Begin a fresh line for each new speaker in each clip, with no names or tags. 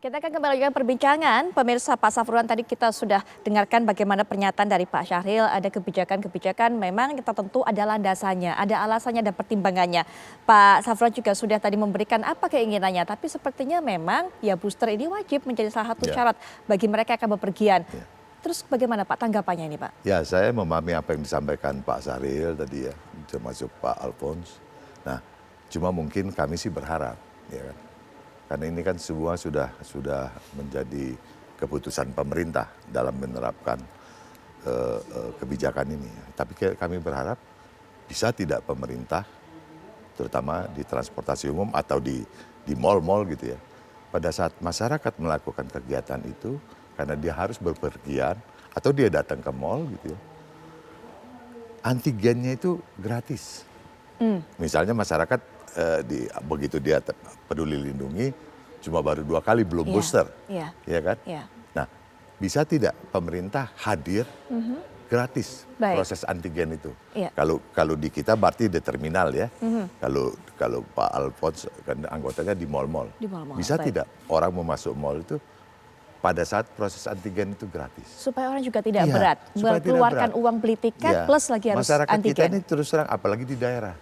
Kita akan kembali dengan perbincangan. Pemirsa, Pak Safruhan, tadi kita sudah dengarkan bagaimana pernyataan dari Pak Syahril. Ada kebijakan-kebijakan memang kita tentu ada landasannya, ada alasannya dan pertimbangannya. Pak Safruhan juga sudah tadi memberikan apa keinginannya. Tapi sepertinya memang ya booster ini wajib menjadi salah satu syarat bagi mereka yang akan bepergian. Terus bagaimana Pak tanggapannya ini Pak?
Ya, saya memahami apa yang disampaikan Pak Syahril tadi ya, termasuk Pak Alphonse. Nah, cuma mungkin kami sih berharap, ya kan. Karena ini kan semua sudah menjadi keputusan pemerintah dalam menerapkan kebijakan ini. Tapi kami berharap bisa tidak pemerintah, terutama di transportasi umum atau di mal-mal gitu ya. Pada saat masyarakat melakukan kegiatan itu, karena dia harus berpergian atau dia datang ke mal gitu ya, antigennya itu gratis. Misalnya masyarakat begitu dia peduli lindungi cuma baru 2 kali belum booster, ya kan? Nah, bisa tidak pemerintah hadir gratis proses antigen itu? Kalau di kita berarti di terminal ya. Kalau Pak Alphonse kan anggotanya di mal-mal. Bisa tidak orang mau masuk mal itu pada saat proses antigen itu gratis. Supaya
orang juga tidak berat, mengeluarkan uang beli tiket plus lagi harus
masyarakat
antigen.
Kita ini terus terang, apalagi di daerah,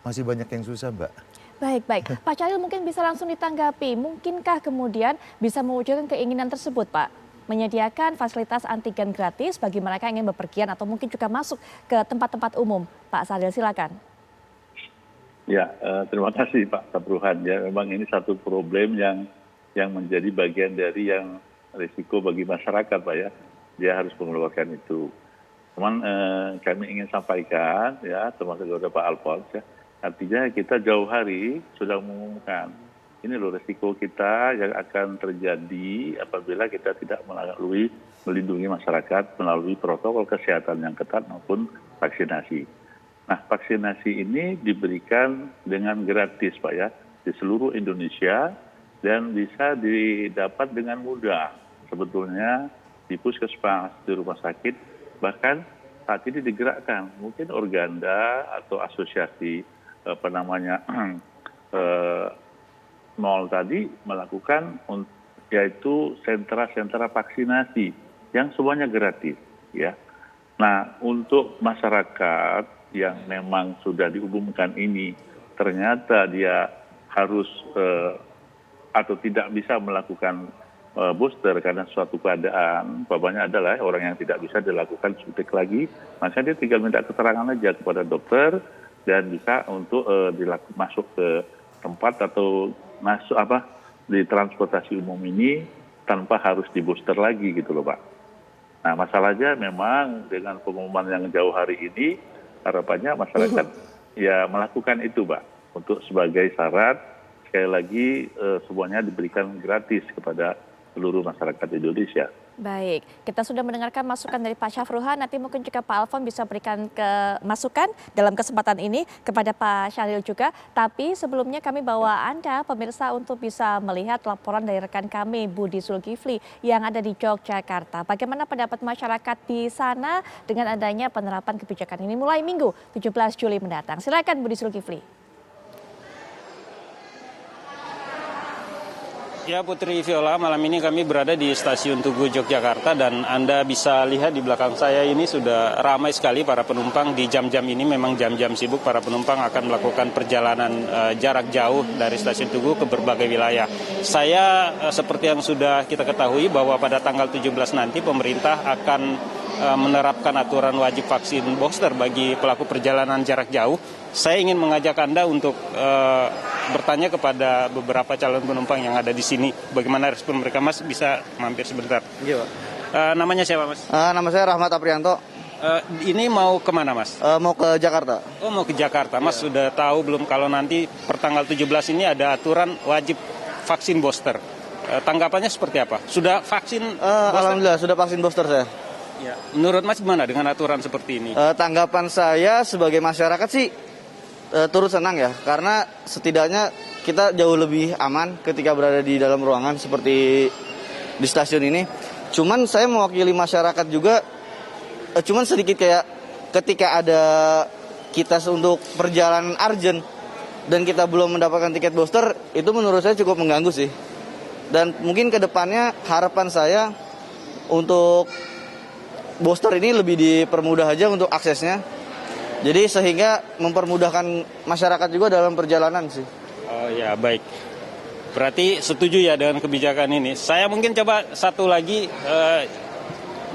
masih banyak yang susah Mbak.
Baik. Pak Syahril mungkin bisa langsung ditanggapi. Mungkinkah kemudian bisa mewujudkan keinginan tersebut Pak? Menyediakan fasilitas antigen gratis bagi mereka yang ingin bepergian atau mungkin juga masuk ke tempat-tempat umum. Pak Syahril silakan.
Ya, terima kasih Pak Safruhan. Ya, memang ini satu problem yang menjadi bagian dari yang risiko bagi masyarakat Pak ya. Dia harus mengeluarkan itu. Cuman kami ingin sampaikan ya, termasuk kepada Pak Alphonse ya, artinya kita jauh hari sudah mengumumkan ini loh risiko kita yang akan terjadi apabila kita tidak melindungi masyarakat melalui protokol kesehatan yang ketat maupun vaksinasi. Nah, vaksinasi ini diberikan dengan gratis Pak ya di seluruh Indonesia dan bisa didapat dengan mudah sebetulnya di puskesmas, di rumah sakit, bahkan saat ini digerakkan mungkin organda atau asosiasi mal tadi melakukan yaitu sentra-sentra vaksinasi yang semuanya gratis ya. Nah, untuk masyarakat yang memang sudah diumumkan ini ternyata dia harus atau tidak bisa melakukan booster karena suatu keadaan, umpamanya adalah orang yang tidak bisa dilakukan suntik lagi, maka dia tinggal minta keterangan aja kepada dokter dan bisa untuk masuk ke tempat atau masuk di transportasi umum ini tanpa harus di booster lagi gitu loh Pak. Nah, masalahnya memang dengan pengumuman yang jauh hari ini harapannya masyarakat ya melakukan itu Pak untuk sebagai syarat sekali lagi semuanya diberikan gratis kepada seluruh masyarakat Indonesia.
Baik, kita sudah mendengarkan masukan dari Pak Safruhan, nanti mungkin juga Pak Alphonse bisa berikan masukan dalam kesempatan ini kepada Pak Syahril juga. Tapi sebelumnya kami bawa Anda pemirsa untuk bisa melihat laporan dari rekan kami Budi Zulkifli yang ada di Yogyakarta. Bagaimana pendapat masyarakat di sana dengan adanya penerapan kebijakan ini mulai Minggu 17 Juli mendatang. Silakan Budi Zulkifli.
Ya Putri Viola, malam ini kami berada di Stasiun Tugu Yogyakarta dan Anda bisa lihat di belakang saya ini sudah ramai sekali para penumpang. Di jam-jam ini memang jam-jam sibuk, para penumpang akan melakukan perjalanan jarak jauh dari Stasiun Tugu ke berbagai wilayah. Saya seperti yang sudah kita ketahui bahwa pada tanggal 17 nanti pemerintah akan menerapkan aturan wajib vaksin booster bagi pelaku perjalanan jarak jauh. Saya ingin mengajak Anda untuk bertanya kepada beberapa calon penumpang yang ada di sini. Bagaimana respon mereka, Mas? Bisa mampir sebentar?
Iya, Pak.
Namanya siapa, Mas?
Nama saya Rahmat Aprianto.
Ini mau kemana, Mas?
Mau ke Jakarta.
Oh, mau ke Jakarta. Mas sudah tahu belum kalau nanti pertanggal 17 ini ada aturan wajib vaksin booster? Tanggapannya seperti apa? Sudah vaksin booster?
Alhamdulillah, sudah vaksin booster saya.
Ya. Menurut Mas gimana dengan aturan seperti ini?
Tanggapan saya sebagai masyarakat sih turut senang ya, karena setidaknya kita jauh lebih aman ketika berada di dalam ruangan seperti di stasiun ini. Cuman saya mewakili masyarakat juga, cuman sedikit kayak ketika ada kita untuk perjalanan urgent dan kita belum mendapatkan tiket booster, itu menurut saya cukup mengganggu sih. Dan mungkin ke depannya harapan saya untuk booster ini lebih dipermudah aja untuk aksesnya. Jadi sehingga mempermudahkan masyarakat juga dalam perjalanan sih.
Oh ya, baik. Berarti setuju ya dengan kebijakan ini. Saya mungkin coba satu lagi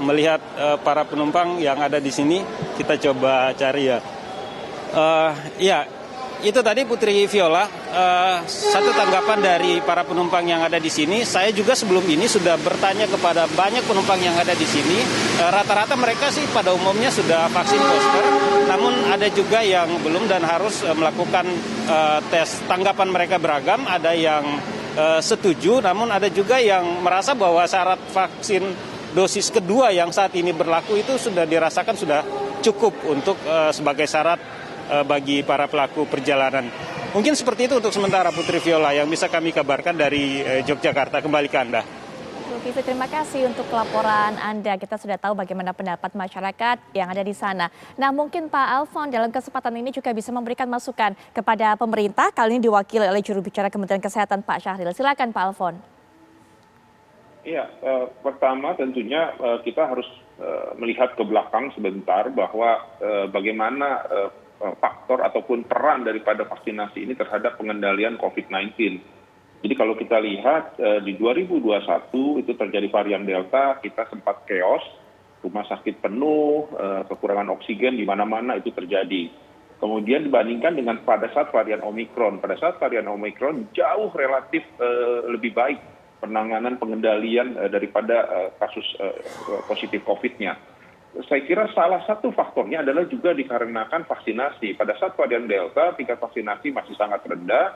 melihat para penumpang yang ada di sini. Kita coba cari ya. Ya, itu tadi Putri Viola, satu tanggapan dari para penumpang yang ada di sini. Saya juga sebelum ini sudah bertanya kepada banyak penumpang yang ada di sini. Rata-rata mereka sih pada umumnya sudah vaksin booster, namun ada juga yang belum dan harus melakukan tes. Tanggapan mereka beragam, ada yang setuju, namun ada juga yang merasa bahwa syarat vaksin dosis kedua yang saat ini berlaku itu sudah dirasakan sudah cukup untuk sebagai syarat bagi para pelaku perjalanan. Mungkin seperti itu untuk sementara Putri Viola yang bisa kami kabarkan dari Yogyakarta. Kembali ke Anda.
Zulkifli, terima kasih untuk laporan Anda. Kita sudah tahu bagaimana pendapat masyarakat yang ada di sana. Nah, mungkin Pak Alfon dalam kesempatan ini juga bisa memberikan masukan kepada pemerintah. Kali ini diwakili oleh juru bicara Kementerian Kesehatan Pak Syahril. Silakan Pak Alfon.
Iya, pertama tentunya kita harus melihat ke belakang sebentar bahwa bagaimana faktor ataupun peran daripada vaksinasi ini terhadap pengendalian COVID-19. Jadi kalau kita lihat di 2021 itu terjadi varian Delta, kita sempat chaos, rumah sakit penuh, kekurangan oksigen di mana-mana itu terjadi. Kemudian dibandingkan dengan pada saat varian Omikron. Pada saat varian Omikron jauh relatif lebih baik penanganan pengendalian daripada kasus positif COVID-nya. Saya kira salah satu faktornya adalah juga dikarenakan vaksinasi. Pada saat varian Delta, tingkat vaksinasi masih sangat rendah.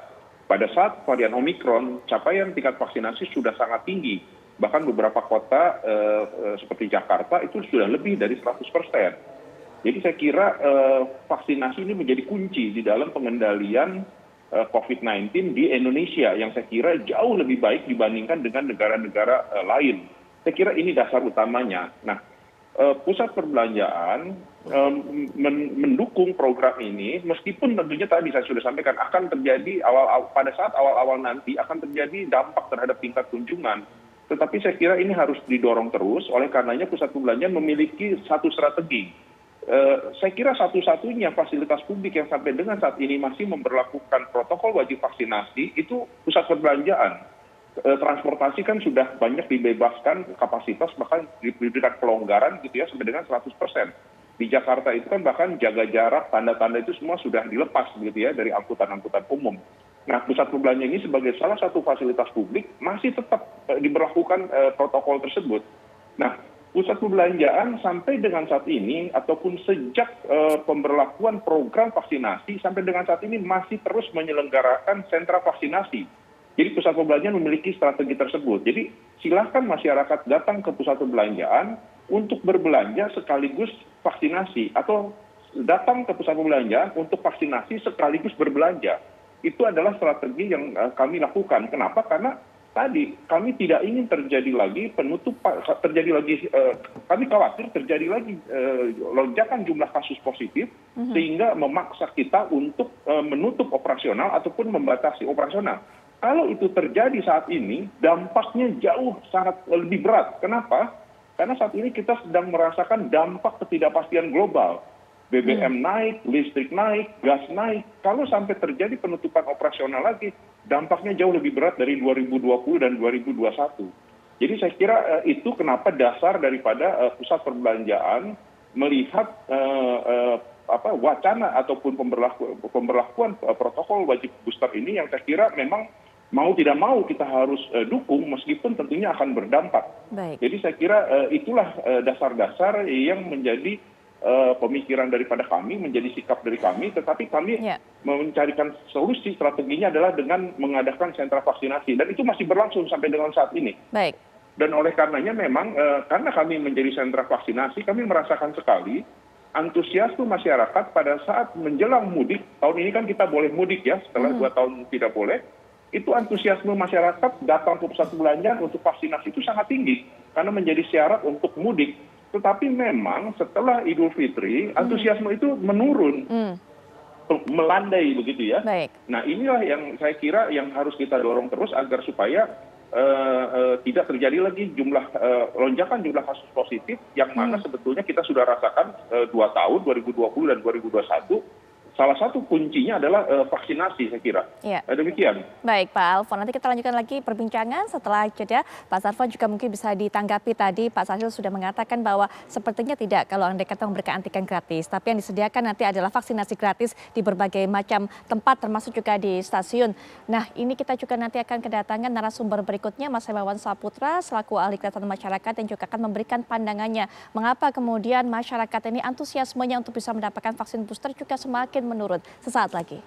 Pada saat varian Omikron, capaian tingkat vaksinasi sudah sangat tinggi. Bahkan beberapa kota seperti Jakarta itu sudah lebih dari 100%. Jadi saya kira vaksinasi ini menjadi kunci di dalam pengendalian COVID-19 di Indonesia yang saya kira jauh lebih baik dibandingkan dengan negara-negara lain. Saya kira ini dasar utamanya. Nah, pusat perbelanjaan mendukung program ini, meskipun tentunya tadi saya sudah sampaikan akan terjadi pada saat awal-awal nanti akan terjadi dampak terhadap tingkat kunjungan. Tetapi saya kira ini harus didorong terus, oleh karenanya pusat perbelanjaan memiliki satu strategi. Saya kira satu-satunya fasilitas publik yang sampai dengan saat ini masih memberlakukan protokol wajib vaksinasi itu pusat perbelanjaan. Transportasi kan sudah banyak dibebaskan kapasitas, bahkan diberikan pelonggaran gitu ya sampai dengan 100%. Di Jakarta itu kan bahkan jaga jarak, tanda-tanda itu semua sudah dilepas gitu ya dari angkutan-angkutan umum. Nah, pusat perbelanjaan ini sebagai salah satu fasilitas publik masih tetap diberlakukan protokol tersebut. Nah, pusat perbelanjaan sampai dengan saat ini ataupun sejak pemberlakuan program vaksinasi sampai dengan saat ini masih terus menyelenggarakan sentra vaksinasi. Jadi pusat perbelanjaan memiliki strategi tersebut. Jadi silakan masyarakat datang ke pusat perbelanjaan untuk berbelanja sekaligus vaksinasi atau datang ke pusat perbelanjaan untuk vaksinasi sekaligus berbelanja. Itu adalah strategi yang kami lakukan. Kenapa? Karena tadi kami tidak ingin terjadi lagi kami khawatir terjadi lagi lonjakan jumlah kasus positif sehingga memaksa kita untuk menutup operasional ataupun membatasi operasional. Kalau itu terjadi saat ini, dampaknya jauh sangat lebih berat. Kenapa? Karena saat ini kita sedang merasakan dampak ketidakpastian global. BBM naik, listrik naik, gas naik. Kalau sampai terjadi penutupan operasional lagi, dampaknya jauh lebih berat dari 2020 dan 2021. Jadi saya kira itu kenapa dasar daripada pusat perbelanjaan melihat wacana ataupun pemberlakuan protokol wajib booster ini yang saya kira memang mau tidak mau kita harus dukung meskipun tentunya akan berdampak.
Baik.
Jadi saya kira itulah dasar-dasar yang menjadi pemikiran daripada kami, menjadi sikap dari kami, tetapi kami mencarikan solusi strateginya adalah dengan mengadakan sentra vaksinasi dan itu masih berlangsung sampai dengan saat ini.
Baik.
Dan oleh karenanya memang karena kami menjadi sentra vaksinasi, kami merasakan sekali antusiasme masyarakat pada saat menjelang mudik. Tahun ini kan kita boleh mudik ya, setelah 2 tahun tidak boleh. Itu antusiasme masyarakat datang ke pusat perbelanjaan untuk vaksinasi itu sangat tinggi karena menjadi syarat untuk mudik. Tetapi memang setelah Idul Fitri antusiasme itu menurun, melandai begitu ya.
Baik.
Nah inilah yang saya kira yang harus kita dorong terus agar supaya tidak terjadi lagi lonjakan jumlah kasus positif yang mana sebetulnya kita sudah rasakan 2 tahun 2020 dan 2021. Salah satu kuncinya adalah vaksinasi, saya kira.
Ya.
Demikian.
Baik, Pak Alfon. Nanti kita lanjutkan lagi perbincangan setelah jeda. Pak Sarfon juga mungkin bisa ditanggapi tadi. Pak Syahril sudah mengatakan bahwa sepertinya tidak kalau Anda kata memberikan antigen gratis. Tapi yang disediakan nanti adalah vaksinasi gratis di berbagai macam tempat, termasuk juga di stasiun. Nah, ini kita juga nanti akan kedatangan narasumber berikutnya, Mas Hermawan Saputra, selaku ahli kesehatan masyarakat yang juga akan memberikan pandangannya. Mengapa kemudian masyarakat ini antusiasmenya untuk bisa mendapatkan vaksin booster juga semakin menurun. Sesaat lagi.